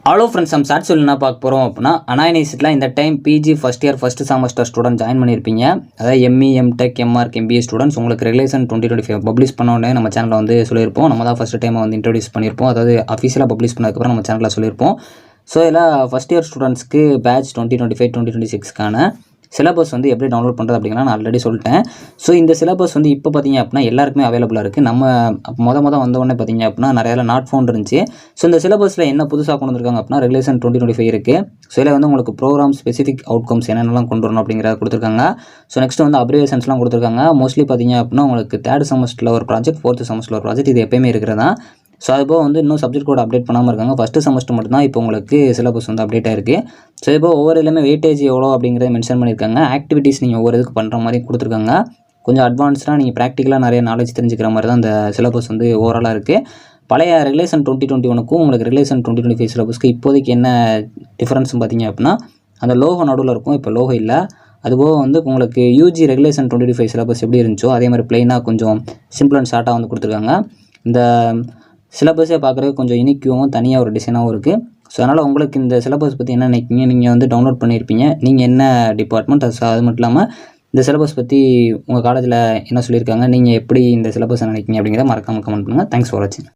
Hello friends, நம்ம chat சொல்லி என்ன பார்க்க போகிறோம் அப்படின்னா, அண்ணா யூனிவர்சிட்டியில் இந்த time PG first year first semester student join பண்ணியிருப்பீங்க. அதாவது ME, MTech, MArch, MBA students. உங்களுக்கு ரெகுலேஷன் 2025 பப்ளிஷ் பண்ண உடனே நம்ம சேனலில் வந்து சொல்லியிருப்போம். நம்ம தான் ஃபஸ்ட் டைம் வந்து இன்ட்ரடியூஸ் பண்ணியிருப்போம். அதாவது அஃபீஷியலாக பப்ளிஷ் பண்ணதுக்கப்புறம் நம்ம சேனலில் சொல்லியிருப்போம். ஸோ இதில் ஃபஸ்ட் இயர் ஸ்டூடெண்ட்ஸ்க்கு பேட்ச் 2025-2026க்கான சிலபஸ் வந்து எப்படி டவுன்லோட் பண்ணுறது அப்படிங்கிற நான் ஆல்ரெடி சொல்லிட்டேன். ஸோ இந்த சிலபஸ் வந்து இப்போ பார்த்தீங்க அப்படின்னா எல்லாருக்குமே அவைலபிளாக இருக்குது. நம்ம மொதல் வந்த உடனே பார்த்தீங்க அப்படின்னா நிறையா நாட் ஃபவுண்ட் இருந்துச்சு. ஸோ இந்த சிலபஸில் என்ன புதுசாக கொண்டு வந்திருக்காங்க அப்படின்னா ரெகுலேஷன் 2025 இருக்குது. ஸோ இதில் வந்து உங்களுக்கு ப்ரோக்ராம் ஸ்பெசிஃபிக் அவுட்கம்ஸ் என்னென்னலாம் கொண்டு வரணும் அப்படிங்கிறத கொடுத்துருக்காங்க. ஸோ நெக்ஸ்ட் வந்து அப்ரிவேஷன்ஸ்லாம் கொடுத்துருக்காங்க. மோஸ்ட்லி பார்த்தீங்க அப்படின்னா உங்களுக்கு தேர்ட் செமஸ்டரில் ஒரு ப்ராஜெக்ட், ஃபோர்த் செமஸ்டரில் ஒரு ப்ராஜெக்ட், இது எப்பயுமே இருக்கிறதா. ஸோ அதுபோக வந்து இன்னும் சப்ஜெக்ட் கோட் அப்டேட் பண்ணாமல் இருக்காங்க. ஃபஸ்ட்டு செமஸ்டர் மட்டும்தான் இப்போ உங்களுக்கு சிலபஸ் வந்து அப்டேட் ஆயிருக்கு. ஸோ இப்போ ஒவ்வொரு எல்லாமே வெயிட்டேஜ் எவ்வளோ அப்படிங்கிறத மென்ஷன் பண்ணியிருக்காங்க. ஆக்டிவிட்டீஸ் நீங்கள் ஒவ்வொரு இதுக்கு பண்ணுற மாதிரி கொடுத்துருக்காங்க. கொஞ்சம் அட்வான்ஸ்டாக நீங்கள் ப்ராக்டிக்கலாக நிறைய நாலேஜ் தெரிஞ்சுக்கிற மாதிரி தான் இந்த சிலபஸ் வந்து ஓவராலாக இருக்குது. பழைய ரெகுலேஷன் 2021க்கும் உங்களுக்கு ரெகுலேஷன் 2025 சிலபஸ்க்கு இப்போதைக்கு என்ன டிஃப்ரென்ஸ்னு பார்த்தீங்க அப்படின்னா, அந்த லோகோ நடுவில் இருக்கும், இப்போ லோகோ இல்லை. அதுபோக வந்து உங்களுக்கு யூஜி ரெகுலேஷன் 2025 சிலபஸ் எப்படி இருந்துச்சோ அதே மாதிரி ப்ளைனாக கொஞ்சம் சிம்பிள் அண்ட் ஷார்ட்டாக வந்து கொடுத்துருக்காங்க. இந்த சிலபஸே பார்க்குறதுக்கு கொஞ்சம் யூனிக்காகவும் தனியாக ஒரு டிசைனாகவும் இருக்குது. ஸோ அதனால் உங்களுக்கு இந்த சிலபஸ் பற்றி என்ன நினைக்கிங்க, நீங்கள் வந்து டவுன்லோட் பண்ணியிருப்பீங்க, நீங்கள் என்ன டிபார்ட்மெண்ட், அது மட்டும் இல்லாமல் இந்த சிலபஸ் பற்றி உங்கள் காலேஜில் என்ன சொல்லியிருக்காங்க, நீங்கள் எப்படி இந்த சிலபஸை நினைக்கிங்க அப்படிங்கிறத மறக்காமல் கமெண்ட் பண்ணுங்கள். தேங்க்ஸ் ஃபார் வாட்சிங்.